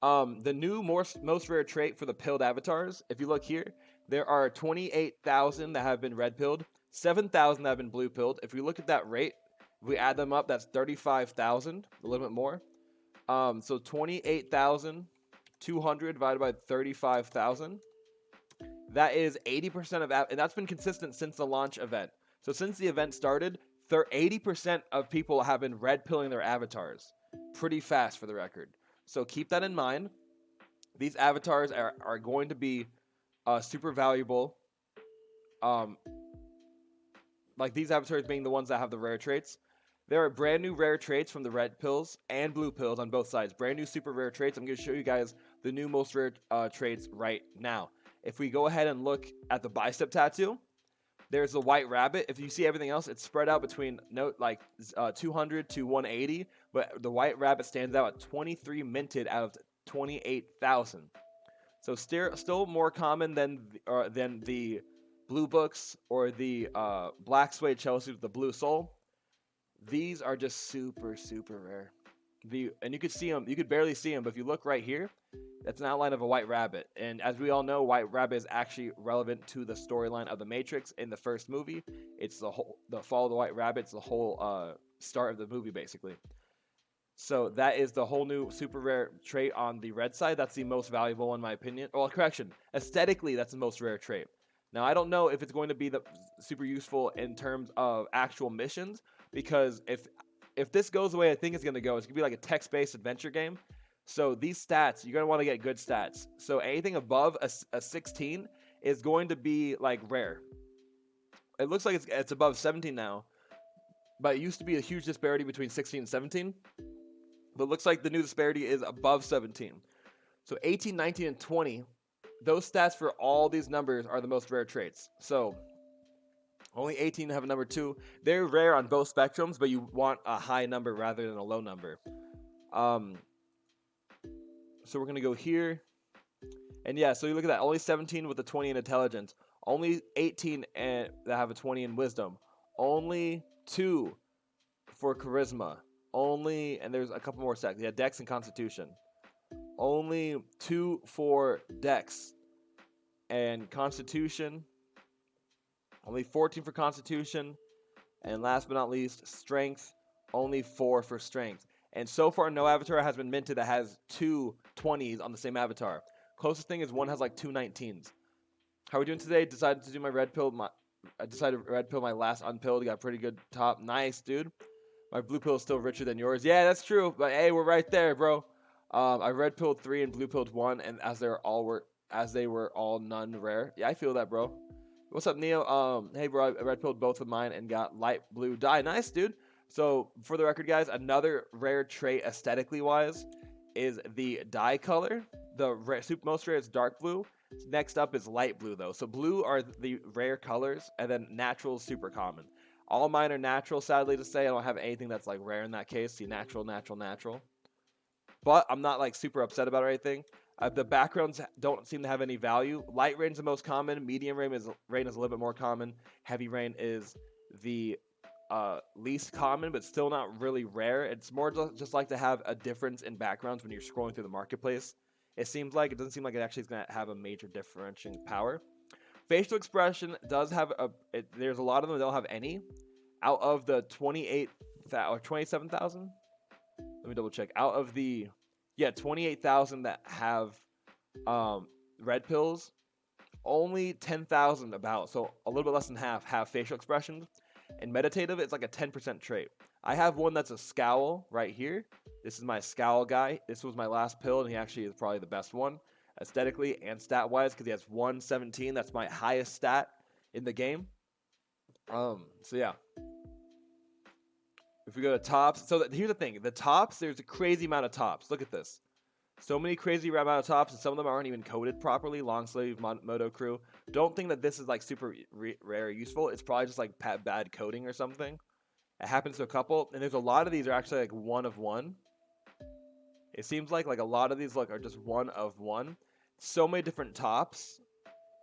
The new most rare trait for the pilled avatars. If you look here, there are 28,000 that have been red pilled, 7,000 that have been blue pilled. If we look at that rate, if we add them up, that's 35,000, a little bit more. So 28,200 divided by 35,000. That is 80% of, and that's been consistent since the launch event. So since the event started, 80% of people have been red pilling their avatars. Pretty fast for the record. So keep that in mind. These avatars are going to be super valuable. Like these avatars being the ones that have the rare traits. There are brand new rare traits from the red pills and blue pills on both sides. Brand new super rare traits. I'm going to show you guys the new most rare traits right now. If we go ahead and look at the bicep tattoo, there's the white rabbit. If you see everything else, it's spread out between 200 to 180, but the white rabbit stands out at 23 minted out of 28,000. So still more common than the blue books or the black suede Chelsea with the blue soul. These are just super rare. And you could see them. You could barely see them, but if you look right here, that's an outline of a white rabbit. And as we all know, white rabbit is actually relevant to the storyline of the Matrix in the first movie. It's the fall of the white rabbit. It's the whole start of the movie, basically. So that is the whole new super rare trait on the red side. That's the most valuable in my opinion. Well, correction. Aesthetically, that's the most rare trait. Now, I don't know if it's going to be the super useful in terms of actual missions, because if this goes the way I think it's going to go, it's going to be like a text-based adventure game. So these stats, you're going to want to get good stats. So anything above a 16 is going to be like rare. It looks like it's above 17 now, but it used to be a huge disparity between 16 and 17. But it looks like the new disparity is above 17. So 18, 19, and 20, those stats for all these numbers are the most rare traits. So only 18 have a number 2. They're rare on both spectrums, but you want a high number rather than a low number. So we're going to go here. And yeah, so you look at that. Only 17 with a 20 in intelligence. Only 18 that have a 20 in wisdom. Only 2 for charisma. And there's a couple more stats. Yeah, dex and constitution. Only 2 for dex and constitution. Only 14 for constitution. And last but not least, strength. Only 4 for strength. And so far, no avatar has been minted that has 2 20s on the same avatar. Closest thing is one has like 2 19s. How are we doing today? Decided to do my red pill. I decided to red pill my last unpilled. Got a pretty good top. Nice, dude. My blue pill is still richer than yours. Yeah, that's true. But hey, we're right there, bro. I red pilled 3 and blue pilled 1, and as they were all none rare. Yeah, I feel that, bro. What's up, Neo? Hey, bro. I red pilled both of mine and got light blue dye. Nice, dude. So for the record, guys, another rare trait aesthetically wise is the dye color. The most rare is dark blue. Next up is light blue, though. So blue are the rare colors, and then natural is super common. All mine are natural, sadly to say. I don't have anything that's like rare in that case. See, natural. But I'm not like super upset about it or anything. The backgrounds don't seem to have any value. Light rain is the most common. Medium rain is a little bit more common. Heavy rain is the least common, but still not really rare. It's more just like to have a difference in backgrounds when you're scrolling through the marketplace. It doesn't seem like it actually is going to have a major differentiating power. Facial expression does have there's a lot of them that don't have any. Out of the 27,000. Let me double check. Out of the 28,000 that have red pills, only 10,000 so a little bit less than half have facial expressions. And meditative, it's like a 10% trait. I have one that's a scowl right here. This is my scowl guy. This was my last pill, and he actually is probably the best one, aesthetically and stat-wise, because he has 117. That's my highest stat in the game. So yeah. If we go to tops, here's the thing. The tops, there's a crazy amount of tops. Look at this. So many crazy amount of tops, and some of them aren't even coded properly. Long sleeve, moto crew. Don't think that this is like super rare or useful. It's probably just like bad coding or something. It happens to a couple, and there's a lot of these are actually like one of one. It seems like a lot of these are just one of one. So many different tops.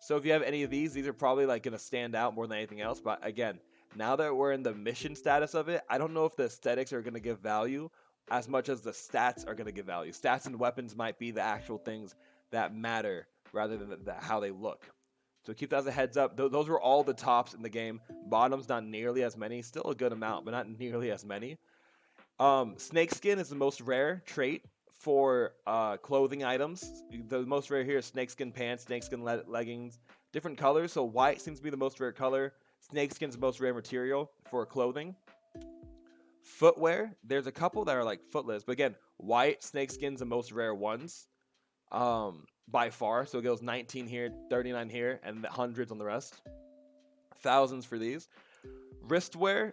So if you have any of these are probably like gonna stand out more than anything else. But again, now that we're in the mission status of it, I don't know if the aesthetics are gonna give value as much as the stats are going to give value. Stats and weapons might be the actual things that matter rather than how they look. So keep that as a heads up. Those were all the tops in the game. Bottoms, not nearly as many. Still a good amount, but not nearly as many. Snakeskin is the most rare trait for clothing items. The most rare here is snakeskin pants, snakeskin leggings, different colors. So white seems to be the most rare color. Snakeskin is the most rare material for clothing. Footwear, there's a couple that are like footless, but again, white snakeskin's the most rare ones by far. So it goes 19 here, 39 here, and the hundreds on the rest. Thousands for these. Wristwear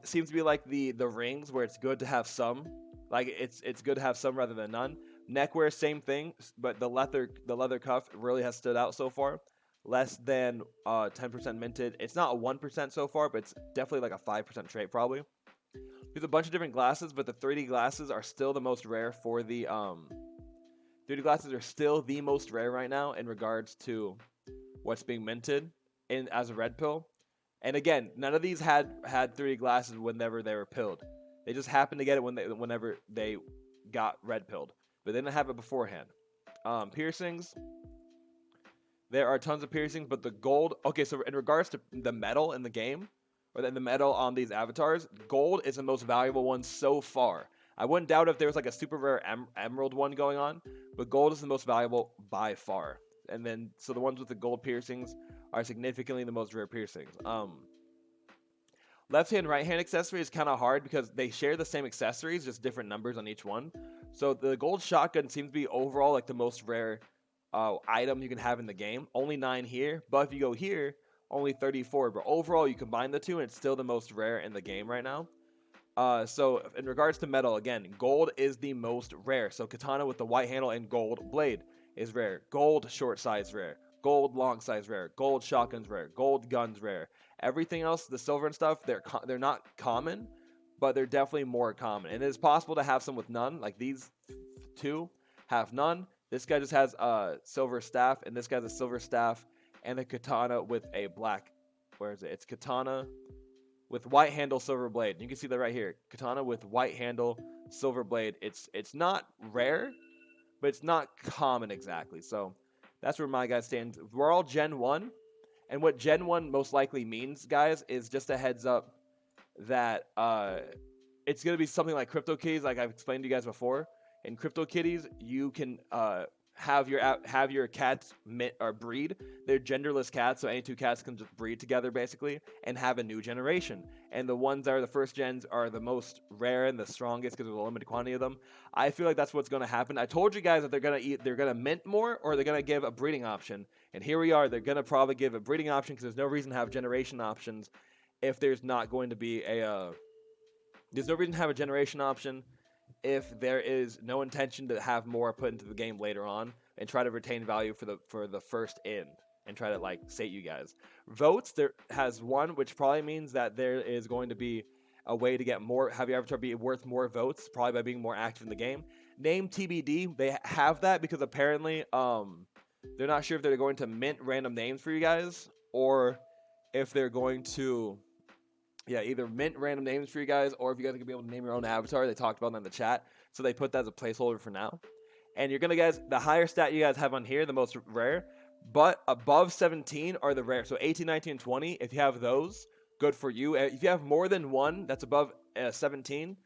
seems to be like the rings, where it's good to have some. Like it's good to have some rather than none. Neckwear, same thing, but the leather cuff really has stood out so far. Less than 10% minted. It's not a 1% so far, but it's definitely like a 5% trait probably. There's a bunch of different glasses, but the 3D glasses are still the most rare for the 3D glasses are still the most rare right now in regards to what's being minted in as a red pill. And again, none of these had 3D glasses whenever they were pilled. They just happened to get it whenever they got red pilled, but they didn't have it beforehand. Piercings. There are tons of piercings, but the gold. Okay, so in regards to the metal in the game, or the metal on these avatars, gold is the most valuable one so far. I wouldn't doubt if there was like a super rare emerald one going on, but gold is the most valuable by far. And then, so the ones with the gold piercings are significantly the most rare piercings. Left hand, right hand accessory is kind of hard because they share the same accessories, just different numbers on each one. So the gold shotgun seems to be overall like the most rare item you can have in the game. Only 9 here, but if you go here, only 34. But overall, you combine the two, and it's still the most rare in the game right now. So in regards to metal, again, gold is the most rare. So katana with the white handle and gold blade is rare. Gold short size rare. Gold long size rare. Gold shotguns rare. Gold guns rare. Everything else, the silver and stuff, they're not common, but they're definitely more common. And it is possible to have some with none. Like these two have none. This guy just has a silver staff, and this guy has a silver staff and a katana with a black. Where is it? It's katana with white handle, silver blade. You can see that right here. Katana with white handle, silver blade. It's not rare, but it's not common exactly. So that's where my guy stands. We're all Gen 1. And what Gen 1 most likely means, guys, is just a heads up that it's going to be something like CryptoKitties, like I've explained to you guys before. In CryptoKitties, you can have your cats breed. They're genderless cats, so any two cats can just breed together basically and have a new generation. And the ones that are the first gens are the most rare and the strongest because there's a limited quantity of them. I feel like that's what's going to happen. I told you guys that they're gonna mint more, or they're gonna give a breeding option. And here we are. They're gonna probably give a breeding option because there's no reason to have generation options if there's not going to be there's no reason to have a generation option if there is no intention to have more put into the game later on and try to retain value for the first in and try to like sate you guys. Votes, there has one, which probably means that there is going to be a way to get more, have your avatar be worth more votes, probably by being more active in the game. Name TBD, they have that because apparently they're not sure if they're going to mint random names for you guys or if they're going to either mint random names for you guys, or if you guys are going to be able to name your own avatar. They talked about that in the chat, so they put that as a placeholder for now. And you're going to guys, the higher stat you guys have on here, the most rare, but above 17 are the rare. So 18, 19, 20, if you have those, good for you. If you have more than one that's above 17,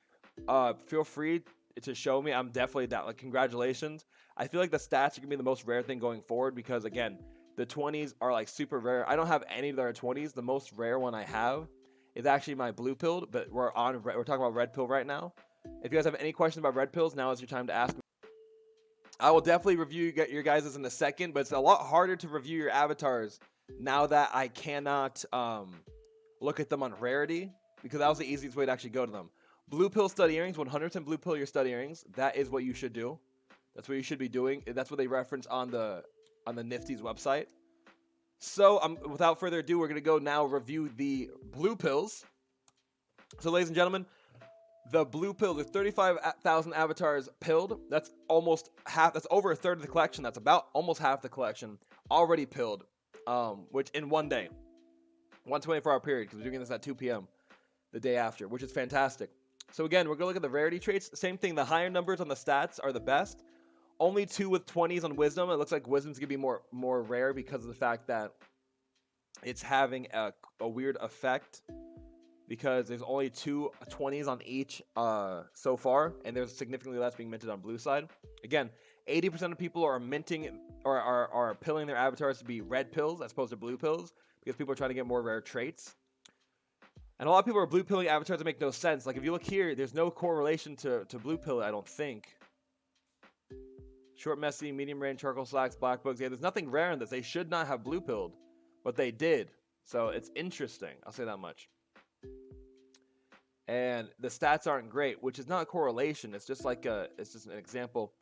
feel free to show me. I'm definitely down. Like, congratulations. I feel like the stats are going to be the most rare thing going forward because, again, the 20s are like super rare. I don't have any that are 20s. The most rare one I have is actually my blue pill, but we're talking about red pill right now. If you guys have any questions about red pills, now is your time to ask me. I will definitely review your guys' in a second, but it's a lot harder to review your avatars now that I cannot look at them on Rarity, because that was the easiest way to actually go to them. Blue pill stud earrings, 100% blue pill your stud earrings. That is what you should do. That's what you should be doing. That's what they reference on the Nifty's website. So without further ado, we're going to go now review the blue pills. So ladies and gentlemen, the blue pill, there's 35,000 avatars pilled. That's almost half. That's over a third of the collection. That's about almost half the collection already pilled, which in one day, 1 24-hour period, because we're doing this at 2 p.m. the day after, which is fantastic. So again, we're gonna look at the rarity traits. Same thing. The higher numbers on the stats are the best. Only 2 with 20s on wisdom. It looks like wisdom's gonna be more rare because of the fact that it's having a weird effect because there's only 2 20s on each so far, and there's significantly less being minted on blue side. Again, 80% of people are minting or are pilling their avatars to be red pills as opposed to blue pills because people are trying to get more rare traits. And a lot of people are blue pilling avatars that make no sense. Like if you look here, there's no correlation to blue pill, I don't think. Short, messy, medium range, charcoal slacks, black bugs. Yeah, there's nothing rare in this. They should not have blue pilled, but they did. So it's interesting. I'll say that much. And the stats aren't great, which is not a correlation. It's just like it's just an example.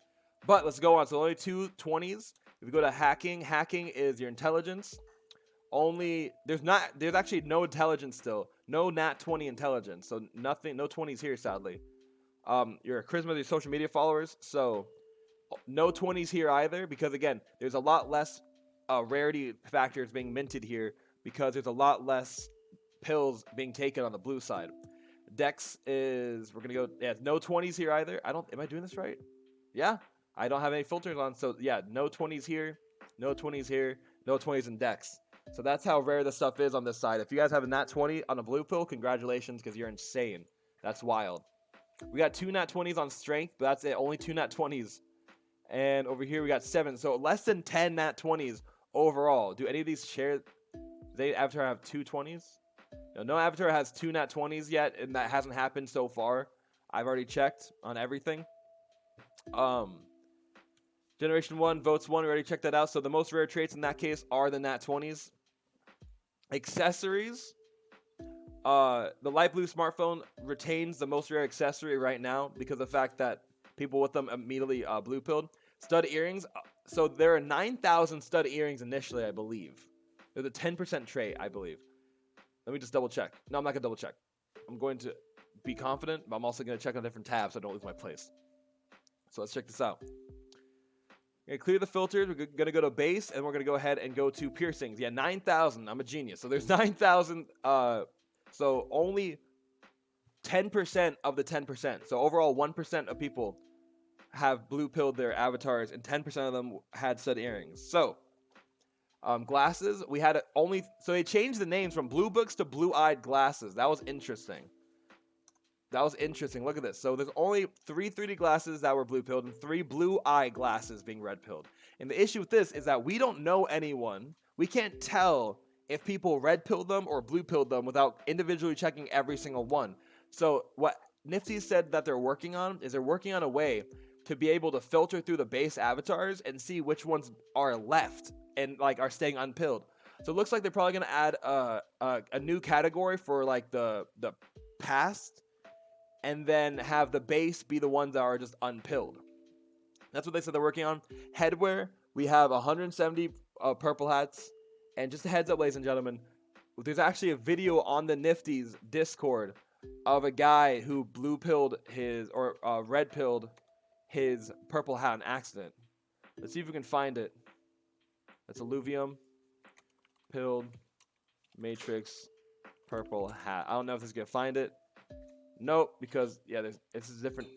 But let's go on. So only 2 20s. If we go to hacking, hacking is your intelligence. There's actually no intelligence still. No nat 20 intelligence. So nothing, no 20s here, sadly. Your charisma, your social media followers. So no 20s here either, because again, there's a lot less rarity factors being minted here because there's a lot less pills being taken on the blue side. Dex is, we're gonna go, yeah, no 20s here either. Am I doing this right? Yeah, I don't have any filters on, so yeah, no 20s here, no 20s here, no 20s in Dex. So that's how rare the stuff is on this side. If you guys have a nat 20 on a blue pill, congratulations, because you're insane. That's wild. We got 2 nat 20s on strength, but that's it, only 2 nat 20s. And over here we got 7, so less than 10 nat 20s overall. Do any of these share, they avatar have 2 20s? No avatar has 2 nat 20s yet, and that hasn't happened so far. I've already checked on everything. Generation 1, votes 1, we already checked that out. So the most rare traits in that case are the nat 20s. Accessories. The light blue smartphone retains the most rare accessory right now because of the fact that people with them immediately blue pilled. Stud earrings. So there are 9,000 stud earrings initially, I believe. There's a 10% trait, I believe. Let me just double check. No, I'm not going to double check. I'm going to be confident, but I'm also going to check on different tabs so I don't lose my place. So let's check this out. We're going to clear the filters. We're going to go to base, and we're going to go ahead and go to piercings. Yeah, 9,000. I'm a genius. So there's 9,000. So only 10% of the 10%. So overall, 1% of people have blue pilled their avatars, and 10% of them had stud earrings. So glasses, we had so they changed the names from blue books to blue-eyed glasses. That was interesting. Look at this. So there's only 3 3D glasses that were blue pilled and 3 blue-eye glasses being red pilled. And the issue with this is that we don't know anyone. We can't tell if people red pilled them or blue pilled them without individually checking every single one. So what Nifty said that they're working on is they're working on a way to be able to filter through the base avatars and see which ones are left and like are staying unpilled. So it looks like they're probably going to add a new category for like the past, and then have the base be the ones that are just unpilled. That's what they said they're working on. Headwear, we have 170 purple hats. And just a heads up, ladies and gentlemen, there's actually a video on the Nifty's Discord of a guy who blue pilled his, or red pilled his purple hat on accident. Let's see if we can find it. That's Alluvium, pilled, Matrix, purple hat. I don't know if this is going to find it. Nope, because, yeah, this is different.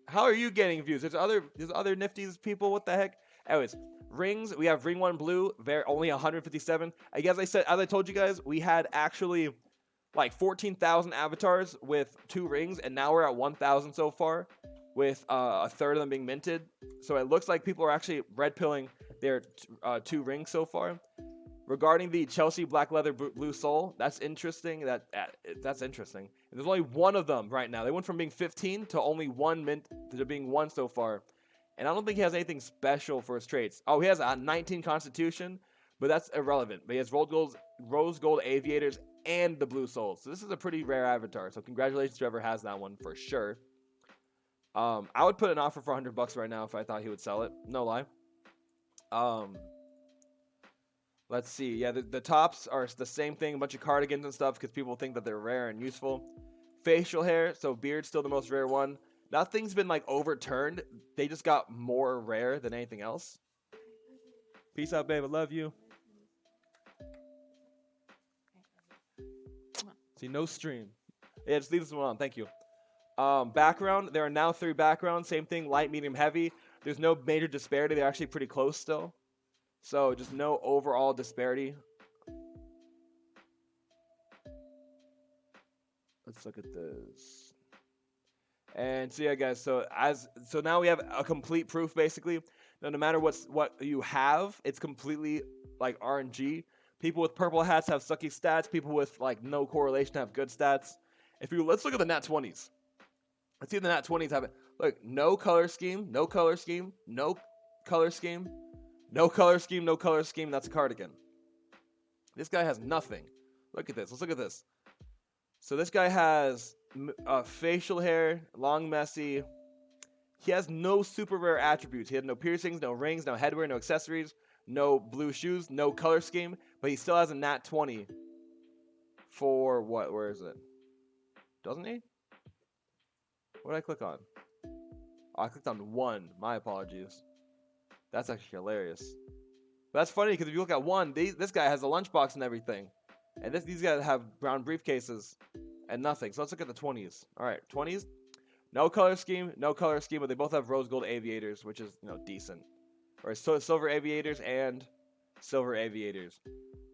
How are you getting views? There's other Nifty's people, what the heck? Anyways, rings, we have ring 1 blue, only 157. As I told you guys, we had actually like 14,000 avatars with 2 rings, and now we're at 1,000 so far, with a third of them being minted. So it looks like people are actually red pilling their 2 rings so far. Regarding the Chelsea Black Leather Blue Soul, that's interesting. That's interesting. There's only 1 of them right now. They went from being 15 to only 1 mint to being 1 so far. And I don't think he has anything special for his traits. Oh, he has a 19 Constitution, but that's irrelevant. But he has Rose Gold Aviators and the Blue Soul. So this is a pretty rare avatar. So congratulations to whoever has that one for sure. I would put an offer for $100 right now if I thought he would sell it. No lie. Let's see. Yeah, the tops are the same thing. A bunch of cardigans and stuff because people think that they're rare and useful. Facial hair. So beard's still the most rare one. Nothing's been like overturned. They just got more rare than anything else. Peace out, babe. I love you. See, no stream. Yeah, just leave this one on. Thank you. Background, there are now 3 backgrounds. Same thing, light, medium, heavy. There's no major disparity. They're actually pretty close still. So just no overall disparity. Let's look at this. And so yeah, guys. So now we have a complete proof basically. No matter what you have, it's completely like RNG. People with purple hats have sucky stats. People with like no correlation have good stats. Let's look at the Nat 20s. Let's see if the Nat 20s have it. Look, no color scheme, no color scheme, no color scheme, no color scheme, no color scheme. That's a cardigan. This guy has nothing. Look at this. Let's look at this. So this guy has facial hair, long, messy. He has no super rare attributes. He had no piercings, no rings, no headwear, no accessories, no blue shoes, no color scheme. But he still has a Nat 20 for what? Where is it? Doesn't he? What did I click on? Oh, I clicked on 1. My apologies. That's actually hilarious. But that's funny because if you look at 1, this guy has a lunchbox and everything. And these guys have brown briefcases and nothing. So let's look at the 20s. All right, 20s. No color scheme, but they both have rose gold aviators, which is, decent. Or silver aviators and silver aviators,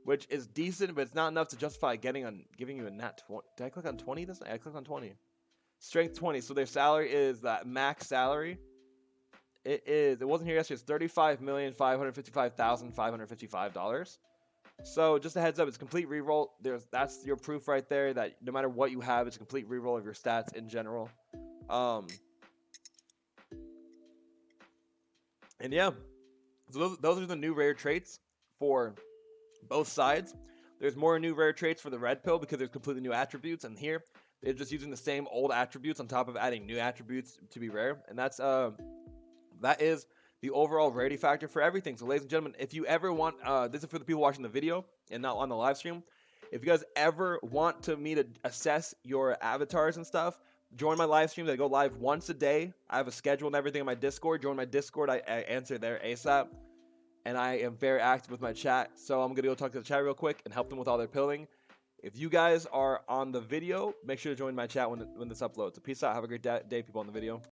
which is decent, but it's not enough to justify giving you a Nat 20. Did I click on 20 this time? I clicked on 20. Strength 20. So their salary is that max salary. It wasn't here yesterday. It's $35,555,555. So just a heads up, it's complete reroll. That's your proof right there that no matter what you have, it's a complete reroll of your stats in general. And yeah, so those are the new rare traits for both sides. There's more new rare traits for the red pill because there's completely new attributes, and here they're just using the same old attributes on top of adding new attributes to be rare, and that is the overall rarity factor for everything. So ladies and gentlemen, if you ever want, this is for the people watching the video and not on the live stream, if you guys ever want me to assess your avatars and stuff, join my live streams. I go live once a day. I have a schedule and everything on my Discord. Join my Discord. I answer there ASAP. And I am very active with my chat. So I'm going to go talk to the chat real quick and help them with all their pilling. If you guys are on the video, make sure to join my chat when this uploads. So peace out. Have a great day, people on the video.